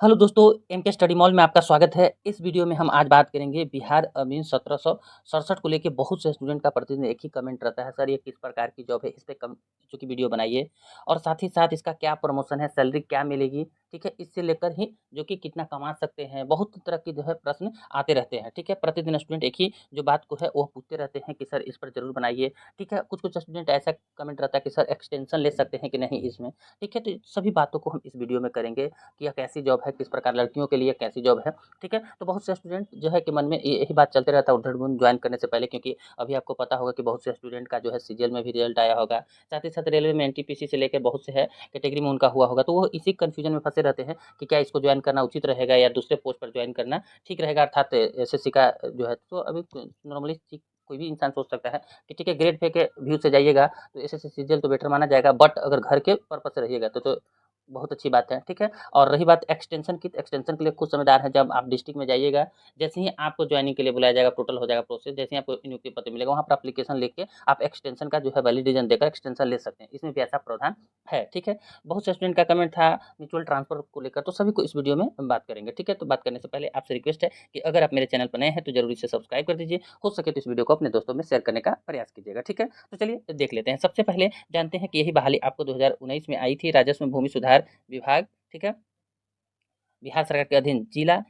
Hello दोस्तों, M के study mall में आपका स्वागत है। इस वीडियो में हम आज बात करेंगे बिहार अमीन 1767 को लेके बहुत से स्टूडेंट का प्रतिदिन एक ही कमेंट रहता है, सर ये किस प्रकार की जॉब है, इस पे चूँकि वीडियो बनाइए और साथ ही साथ इसका क्या प्रमोशन है, सैलरी क्या मिलेगी, ठीक है? इससे लेकर ही जो कि कितना कमा सकते हैं, बहुत तरह की जो है प्रश्न आते रहते हैं, ठीक है? प्रतिदिन स्टूडेंट एक ही जो बात को है वो पूछते रहते हैं कि सर इस पर ज़रूर बनाइए, ठीक है? कुछ-कुछ स्टूडेंट ऐसा कमेंट रहता है कि सर एक्सटेंशन ले सकते हैं कि नहीं इसमें, ठीक है? तो सभी बातों को हम इस वीडियो में करेंगे कि यह कैसी जॉब है, किस प्रकार लड़कियों के लिए कैसी जॉब है, ठीक है? तो बहुत से स्टूडेंट जो है कि मन में यही बात चलते रहता है उधड़-बुन ज्वाइन करने से पहले, क्योंकि अभी आपको पता होगा कि बहुत से स्टूडेंट का जो है सीजीएल में भी रिजल्ट आया होगा, साथ ही साथ रेलवे में एनटीपीसी से लेकर बहुत से है कैटेगरी में उनका हुआ होगा, तो वो इसी कन्फ्यूजन में फँसे रहते हैं कि क्या इसको ज्वाइन करना उचित रहेगा या दूसरे पोस्ट पर ज्वाइन करना ठीक रहेगा, अर्थात एसएससी का जो है। तो अभी नॉर्मली कोई भी इंसान सोच सकता है कि ठीक है, ग्रेड पे के व्यू से जाइएगा तो एसएससी सीजीएल तो बेटर माना जाएगा, बट अगर घर के पर्पज़ से रहिएगा तो बहुत अच्छी बात है, ठीक है? और रही बात एक्सटेंशन की, तो एक्सटेंशन के लिए खुद ज़िम्मेदार है। जब आप डिस्ट्रिक्ट में जाइएगा, जैसे ही आपको जॉइनिंग के लिए बुलाया जाएगा, टोटल हो जाएगा प्रोसेस, जैसे ही आपको नियुक्ति पत्र मिलेगा, वहाँ पर एप्लीकेशन लिख के आप एक्सटेंशन का जो है वैलिड रीज़न देकर एक्सटेंशन ले सकते हैं। इसमें भी ऐसा प्रावधान है, ठीक है? बहुत से स्टूडेंट का कमेंट था म्यूचुअल ट्रांसफर को लेकर, तो सभी को इस वीडियो में बात करेंगे, ठीक है? तो बात करने से पहले आपसे रिक्वेस्ट है कि अगर आप मेरे चैनल पर नए हैं तो ज़रूर इसे सब्सक्राइब कर दीजिए। हो सके तो इस वीडियो को अपने दोस्तों में शेयर करने का प्रयास कीजिएगा, ठीक है? तो चलिए देख लेते हैं। सबसे पहले जानते हैं कि यही बहाली आपको 2019 में आई थी, राजस्व में भूमि सुधार विभाग, ठीक है? बिहार सरकार के अधीन जिला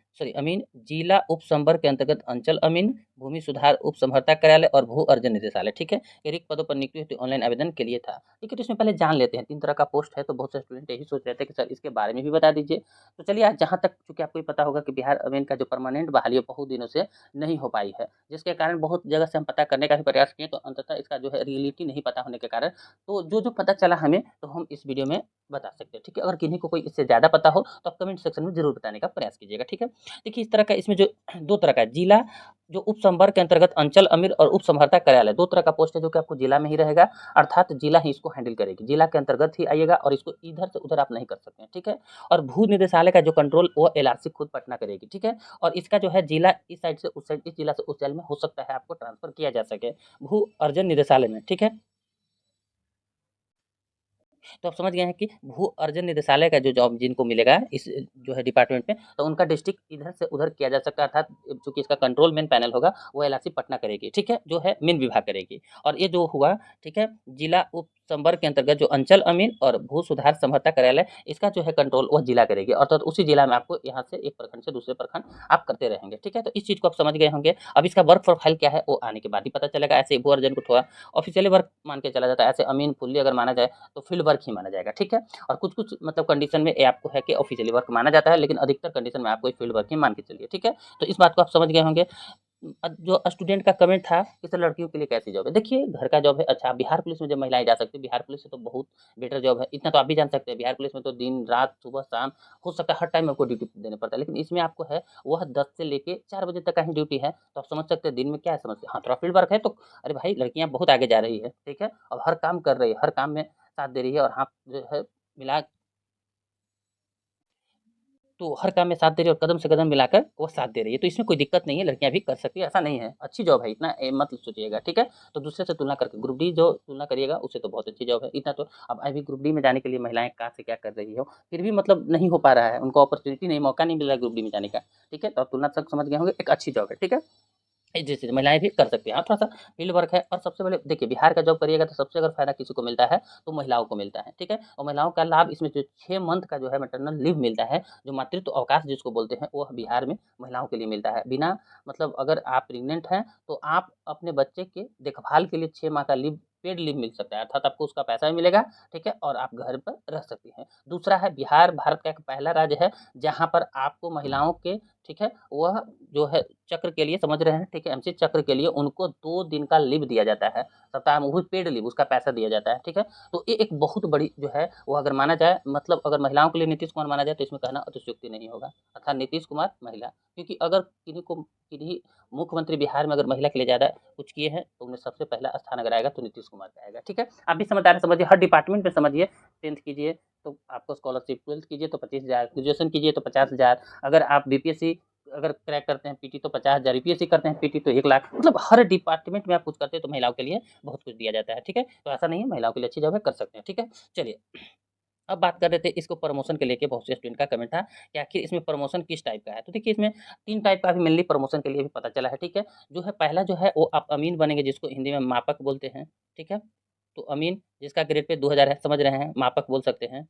उप संवर्ग के अंतर्गत अंचल अमीन, भूमि सुधार उप समहर्ता कार्यालय और भू अर्जन निदेशालय, ठीक है? ये रिक्त पदों पर नियुक्ति हेतु ऑनलाइन आवेदन के लिए था, ठीक है? तो इसमें पहले जान लेते हैं, 3 तरह का पोस्ट है, तो बहुत से स्टूडेंट यही सोच रहे थे कि सर इसके बारे में भी बता दीजिए। तो चलिए, आज जहाँ तक चूँकि आपको ये पता होगा कि बिहार अमीन का जो परमानेंट बहाली है बहुत दिनों से नहीं हो पाई है, जिसके कारण बहुत जगह से हम पता करने का भी प्रयास किए, तो अंततः इसका जो है रियलिटी नहीं पता होने के कारण तो जो पता चला हमें, तो हम इस वीडियो में बता सकते हैं, ठीक है? अगर किन्हीं को कोई इससे ज़्यादा पता हो तो आप कमेंट सेक्शन में ज़रूर बताने का प्रयास कीजिएगा, ठीक है? देखिए, इस तरह का इसमें जो 2 तरह का है, जिला जो उप संवर्ग के अंतर्गत अंचल अमीर और उप समहर्ता कार्यालय, 2 तरह का पोस्ट है जो कि आपको जिला में ही रहेगा, अर्थात जिला ही इसको हैंडल करेगी, जिला के अंतर्गत ही आइएगा और इसको इधर से उधर आप नहीं कर सकते हैं, ठीक है? और भू निदेशालय का जो कंट्रोल वो एलआरसी खुद पटना करेगी, ठीक है? और इसका जो है जिला इस साइड से उस साइड, इस जिला से उस जिले में हो सकता है आपको ट्रांसफर किया जा सके, भू अर्जन निदेशालय में, ठीक है? तो आप समझ गए हैं कि भू अर्जन निदेशालय का जो जॉब जिनको मिलेगा इस जो है डिपार्टमेंट में, तो उनका डिस्ट्रिक्ट इधर से उधर किया जा सकता है, अर्थात चूँकि इसका कंट्रोल मेन पैनल होगा वो एलआरसी पटना करेगी, ठीक है? जो है मेन विभाग करेगी। और ये जो हुआ, ठीक है? जिला उप संवर्ग के अंतर्गत जो अंचल अमीन और भू सुधार समहर्ता कार्यालय, इसका जो है कंट्रोल वह जिला करेगी, अर्थात उसी जिला में आपको यहाँ से एक प्रखंड से दूसरे प्रखंड आप करते रहेंगे, ठीक है? तो इस चीज़ को आप समझ गए होंगे। अब इसका वर्क प्रोफाइल क्या है वो आने के बाद ही पता चलेगा। ऐसे भू अर्जन को थोड़ा ऑफिशियली वर्क मान के चला जाता है, ऐसे अमीन फुल्ली अगर माना जाए तो फील्ड वर्क ही माना जाएगा, ठीक है? और कुछ-कुछ मतलब कंडीशन में ये आपको है कि ऑफिशियली वर्क माना जाता है, लेकिन अधिकतर कंडीशन में आपको ये फील्ड वर्क ही मान के चलिए, ठीक है? तो इस बात को आप समझ गए होंगे। जो स्टूडेंट का कमेंट था कि सर लड़कियों के लिए कैसी जॉब है? देखिए, घर का जॉब है, अच्छा बिहार पुलिस में जब महिलाएँ जा सकती हैं, बिहार पुलिस से तो बहुत बेटर जॉब है। इतना तो आप भी जान सकते हैं, बिहार पुलिस में तो दिन-रात, सुबह-शाम हो सकता है हर टाइम आपको ड्यूटी देना पड़ता है, लेकिन इसमें आपको है वह 10 से लेके 4 बजे तक का ही ड्यूटी है, तो आप समझ सकते हैं दिन में क्या है समस्या। हाँ, थोड़ा फील्ड वर्क है तो अरे भाई लड़कियाँ बहुत आगे जा रही है, ठीक है? और हर काम कर रही है, हर काम में साथ दे रही है और हाँ, जो है मिला तो हर काम में साथ दे रही है और कदम से कदम मिलाकर वो साथ दे रही है। तो इसमें कोई दिक्कत नहीं है, लड़कियाँ भी कर सकती हैं, ऐसा नहीं है। अच्छी जॉब है, इतना मत सोचिएगा, ठीक है? तो दूसरे से तुलना करके ग्रुप डी जो तुलना करिएगा उससे तो बहुत अच्छी जॉब है। इतना तो अब अभी ग्रुप डी में जाने के लिए महिलाएँ कहाँ से क्या कर रही हो, फिर भी मतलब नहीं हो पा रहा है, उनको अपॉर्च्युनिटी नहीं, मौका नहीं मिल रहा है ग्रुप डी में जाने का, ठीक है? तो आप तुलना तक समझ गए होंगे, एक अच्छी जॉब है, ठीक है? जी, महिलाएँ भी कर सकती हैं। हाँ, थोड़ा-सा फील्ड वर्क है और सबसे पहले देखिए बिहार का जॉब करिएगा तो सबसे अगर फ़ायदा किसी को मिलता है, तो महिलाओं को मिलता है, ठीक है? और महिलाओं का लाभ इसमें जो 6 मंथ का जो है मैटरनल लीव मिलता है, जो मातृत्व अवकाश जिसको बोलते हैं, वह बिहार में महिलाओं के लिए मिलता है। बिना मतलब अगर आप प्रेग्नेंट हैं, तो आप अपने बच्चे के देखभाल के लिए 6 माह का लीव पेड लीव मिल सकता है, अर्थात आपको उसका पैसा भी मिलेगा, ठीक है? और आप घर पर रह सकती हैं। दूसरा है बिहार भारत का एक पहला राज्य है, जहाँ पर आपको महिलाओं के ठीक है, वह जो है चक्र के लिए समझ रहे हैं, ठीक है? एमसी चक्र के लिए उनको 2 दिन का लीव दिया जाता है, सप्ताह में, वो भी पेड लीव, उसका पैसा दिया जाता है, ठीक है? तो ये एक बहुत बड़ी जो है वो अगर माना जाए, मतलब अगर महिलाओं के लिए नीतीश कुमार माना जाए तो इसमें कहना अतिशयोक्ति नहीं होगा, अर्थात नीतीश कुमार महिला, क्योंकि अगर किन्हीं मुख्यमंत्री बिहार में अगर महिला के लिए ज़्यादा कुछ किए हैं, तो उनमें सबसे पहला स्थान अगर आएगा तो नीतीश कुमार का आएगा, ठीक है? आप भी समझदारी से समझिए, हर डिपार्टमेंट में समझिए, 10th कीजिए तो आपको स्कॉलरशिप, 12th कीजिए तो 25,000, ग्रेजुएशन कीजिए तो 50,000, अगर आप बीपीएससी अगर क्रैक करते हैं पीटी तो 50,000, यूपीएससी करते हैं पीटी तो 1 लाख, मतलब हर डिपार्टमेंट में आप कुछ करते हैं तो महिलाओं के लिए बहुत कुछ दिया जाता है, ठीक है? तो ऐसा नहीं है, महिलाओं के लिए अच्छी जॉब है, कर सकते हैं, ठीक है? चलिए अब बात कर रहे थे इसको प्रमोशन के लेके, बहुत से स्टूडेंट का कमेंट था कि आखिर इसमें प्रमोशन किस टाइप का है। तो देखिए इसमें 3 टाइप का भी मेनली प्रमोशन के लिए भी पता चला है, ठीक है। जो है पहला जो है वो आप अमीन बनेंगे, जिसको हिंदी में मापक बोलते हैं, ठीक है। तो अमीन जिसका ग्रेड पे 2000 है, समझ रहे हैं, मापक बोल सकते हैं।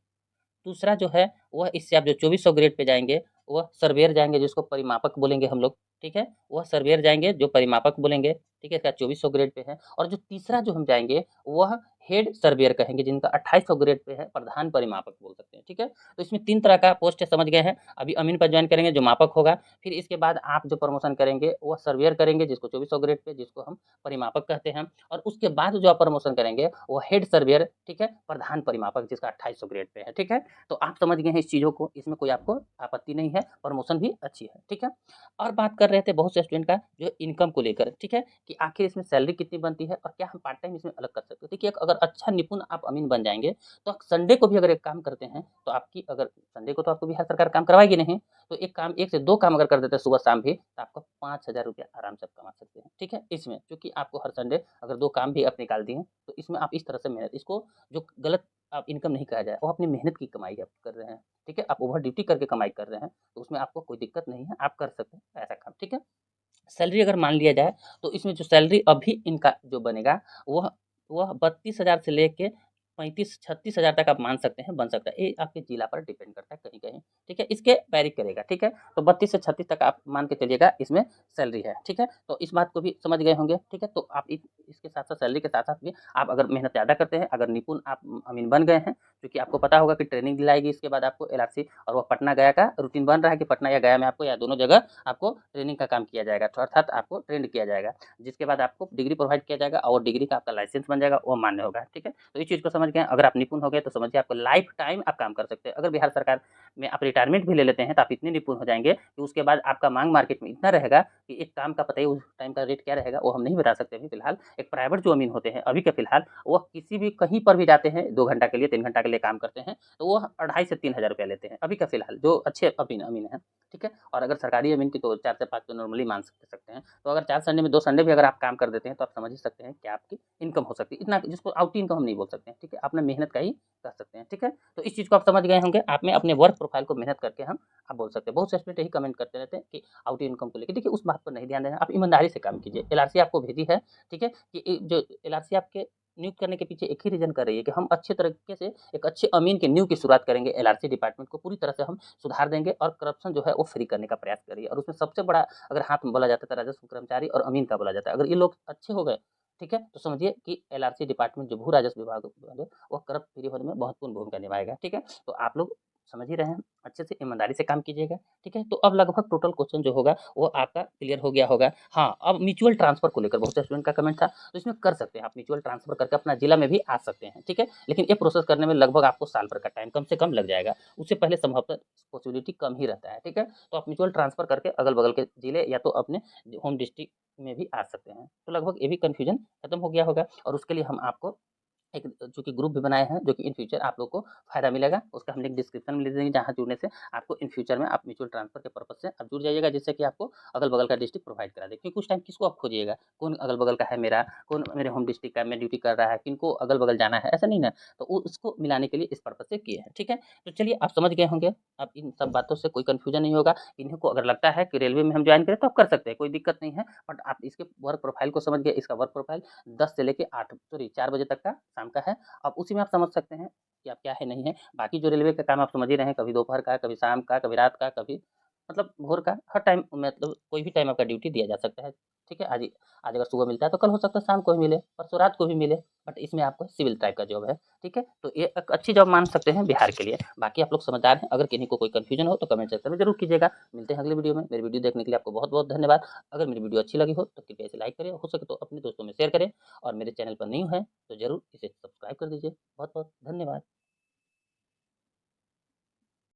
दूसरा जो है वह इससे आप जो 2400 ग्रेड पे जाएँगे, वह सर्वेयर जाएँगे, जिसको परिमापक बोलेंगे हम लोग, ठीक है? वह सर्वेयर जाएँगे जो परिमापक बोलेंगे, ठीक है? इसका 2400 ग्रेड पे है। और जो तीसरा जो हम जाएँगे वह हेड सर्वेयर कहेंगे, जिनका 2800 ग्रेड पे है, प्रधान परिमापक बोल सकते हैं, ठीक है? तो इसमें 3 तरह का पोस्ट है, समझ गए हैं। अभी अमीन पर जॉइन करेंगे जो मापक होगा, फिर इसके बाद आप जो प्रमोशन करेंगे वह सर्वेयर करेंगे, जिसको 2400 ग्रेड पे, जिसको हम परिमापक कहते हैं। और उसके बाद जो आप प्रमोशन करेंगे वो हेड सर्वेयर, ठीक है? प्रधान परिमापक, जिसका 2800 ग्रेड पे है, ठीक है? तो आप समझ गए हैं इस चीज़ों को, इसमें कोई आपको आपत्ति नहीं है, प्रमोशन भी अच्छी है, ठीक है। और बात कर रहे थे बहुत से स्टूडेंट का जो इनकम को लेकर, ठीक है, कि आखिर इसमें सैलरी कितनी बनती है और क्या हम पार्ट टाइम इसमें अलग कर सकते हैं। देखिए एक अगर अच्छा निपुण आप अमीन बन जाएंगे, तो संडे को भी अगर एक काम करते हैं, तो आपकी अगर संडे को तो आपको बिहार सरकार काम करवाएगी नहीं, तो एक काम, 1 से 2 काम अगर कर देते हैं सुबह शाम भी, तो आपको 5000 रुपया आराम से आप कमा सकते हैं, ठीक है। इसमें क्योंकि आपको हर संडे अगर 2 काम भी आप निकाल दिए, तो इसमें आप इस तरह से मेहनत, इसको जो गलत आप इनकम नहीं कहा जाए, वो अपनी मेहनत की कमाई आप कर रहे हैं, ठीक है। आप ओवर ड्यूटी करके कमाई कर रहे हैं, तो उसमें आपको कोई दिक्कत नहीं है, आप कर सकते हैं ऐसा काम, ठीक है। सैलरी अगर मान लिया जाए, तो इसमें जो सैलरी अभी इनका जो बनेगा, वह 32,000 से लेके 35-36,000 तक आप मान सकते हैं, बन सकता है। ये आपके जिला पर डिपेंड करता है कहीं-कहीं, ठीक है? इसके वैरी करेगा, ठीक है? तो 32 से 36 तक आप मान के चलिएगा इसमें सैलरी है, ठीक है? तो इस बात को भी समझ गए होंगे, ठीक है? तो आप इ इसके साथ-साथ सैलरी के साथ-साथ भी आप अगर मेहनत ज़्यादा करते हैं, अगर निपुण आप अमीन बन गए हैं, क्योंकि आपको पता होगा कि ट्रेनिंग दिलाएगी इसके बाद आपको एलआरसी, और वो पटना गया का रूटीन बन रहा है कि पटना या गया में आपको, या दोनों जगह आपको ट्रेनिंग का काम किया जाएगा, तो अर्थात आपको ट्रेंड किया जाएगा, जिसके बाद आपको डिग्री प्रोवाइड किया जाएगा और डिग्री का आपका लाइसेंस बन जाएगा, वो मान्य होगा, ठीक है। तो इस चीज़ को समझ गए, अगर आप निपुण हो गए तो समझिए आपको लाइफ टाइम आप काम कर सकते हैं। अगर बिहार सरकार में आप रिटायरमेंट भी ले लेते हैं, तो आप इतने निपुण हो जाएंगे कि उसके बाद आपका मांग मार्केट में इतना रहेगा कि एक काम का पता ही, उस टाइम का रेट क्या रहेगा वो हम नहीं बता सकते अभी फिलहाल। एक प्राइवेट जो अमीन होते हैं अभी के फिलहाल, वो किसी भी कहीं पर भी जाते हैं, 2 घंटा के लिए 3 घंटा के लिए काम करते हैं, तो वो 2500 से 3000 रुपया लेते हैं अभी का फिलहाल, जो अच्छे अमीन अमीन है, ठीक है। और अगर सरकारी अमीन की तो 4 से 5 तो नॉर्मली मान सकते हैं। तो अगर 4 संडे में 2 संडे भी अगर आप काम कर देते हैं, तो आप समझ ही सकते हैं कि आपकी इनकम हो सकती है। इतना, जिसको आउट इनकम हम नहीं बोल सकते हैं, ठीक है? अपना मेहनत का ही कर सकते हैं, ठीक है? तो इस चीज़ को आप समझ गए होंगे। आप में अपने वर्क प्रोफाइल को मेहनत करके हम आप बोल सकते हैं। बहुत से स्टूडेंट यही कमेंट करते रहते हैं कि आउट इनकम को लेके, देखिए उस बात पर नहीं ध्यान देना, आप ईमानदारी से काम कीजिए। एलआरसी आपको भेजी है, ठीक है? कि जो एलआरसी आपके नियुक्त करने के पीछे एक ही रीज़न कर रही है कि हम अच्छे तरीके से एक अच्छे अमीन के नींव की शुरुआत करेंगे। एलआरसी डिपार्टमेंट को पूरी तरह से हम सुधार देंगे और करप्शन जो है वो फ्री करने का प्रयास करिए। और उसमें सबसे बड़ा अगर हाथ में बोला जाता है तो राजस्व कर्मचारी और अमीन का बोला जाता है। अगर ये लोग अच्छे हो गए, ठीक है, तो समझिए कि एलआरसी डिपार्टमेंट जो भू राजस्व विभाग वो करप्ट फ्री होने में महत्वपूर्ण भूमिका निभाएगा, ठीक है। तो आप लोग समझ ही रहे हैं, अच्छे से ईमानदारी से काम कीजिएगा, ठीक है। तो अब लगभग टोटल क्वेश्चन जो होगा वो आपका क्लियर हो गया होगा। हाँ, अब म्यूचुअल ट्रांसफर को लेकर बहुत से स्टूडेंट का कमेंट था, तो इसमें कर सकते हैं आप, म्यूचुअल ट्रांसफर करके अपना जिला में भी आ सकते हैं, ठीक है। लेकिन ये प्रोसेस करने में लगभग आपको साल भर का टाइम कम से कम लग जाएगा, उससे पहले संभवतः पॉसिबिलिटी कम ही रहता है, ठीक है। तो आप म्यूचुअल ट्रांसफर करके अगल बगल के जिले या तो अपने होम डिस्ट्रिक्ट में भी आ सकते हैं। तो लगभग ये भी कन्फ्यूजन खत्म हो गया होगा। और उसके लिए हम आपको एक चूँकि ग्रुप भी बनाए हैं, जो कि इन फ्यूचर आप लोग को फ़ायदा मिलेगा, उसका हम लिंक डिस्क्रिप्शन में दे देंगे, जहाँ जुड़ने से आपको इन फ्यूचर में आप म्यूचुअल ट्रांसफर के पर्पज़ से आप जुड़ जाइएगा, जिससे कि आपको अगल-बगल का डिस्ट्रिक्ट प्रोवाइड करा दें। क्योंकि उस टाइम किसको आप खोजिएगा, कौन अगल-बगल का है मेरा, कौन मेरे होम डिस्ट्रिक्ट का में ड्यूटी कर रहा है, किनको अगल-बगल जाना है, ऐसा नहीं ना। तो वो उसको मिलाने के लिए इस पर्पज़ से किए हैं, ठीक है। तो चलिए आप समझ गए होंगे, अब इन सब बातों से कोई कन्फ्यूजन नहीं होगा। इन्हीं को अगर लगता है कि रेलवे में हम जॉइन करें, तो आप कर सकते हैं, कोई दिक्कत नहीं है। बट आप इसके वर्क प्रोफाइल को समझ गए, इसका वर्क प्रोफाइल 10 से लेके 4 बजे तक का शाम का है। अब उसी में आप समझ सकते हैं कि आप क्या है, नहीं है। बाकी जो रेलवे का काम आप समझ ही रहे हैं, कभी दोपहर का, कभी शाम का, कभी रात का, कभी मतलब भोर का, हर टाइम मतलब कोई भी टाइम आपका ड्यूटी दिया जा सकता है, ठीक है। आज अगर सुबह मिलता है तो कल हो सकता है शाम को ही मिले, परसों रात को भी मिले। बट इसमें आपको सिविल टाइप का जॉब है, ठीक है। तो ये एक अच्छी जॉब मान सकते हैं बिहार के लिए। बाकी आप लोग समझदार हैं, अगर किन्हीं को कोई कन्फ्यूजन हो तो कमेंट सेक्शन में ज़रूर कीजिएगा। मिलते हैं अगली वीडियो में। मेरी वीडियो देखने के लिए आपको बहुत-बहुत धन्यवाद। अगर मेरी वीडियो अच्छी लगी हो तो कृपया इसे लाइक करें, हो सके तो अपने दोस्तों में शेयर करें, और मेरे चैनल पर न्यू हैं तो ज़रूर इसे सब्सक्राइब कर दीजिए। बहुत-बहुत धन्यवाद।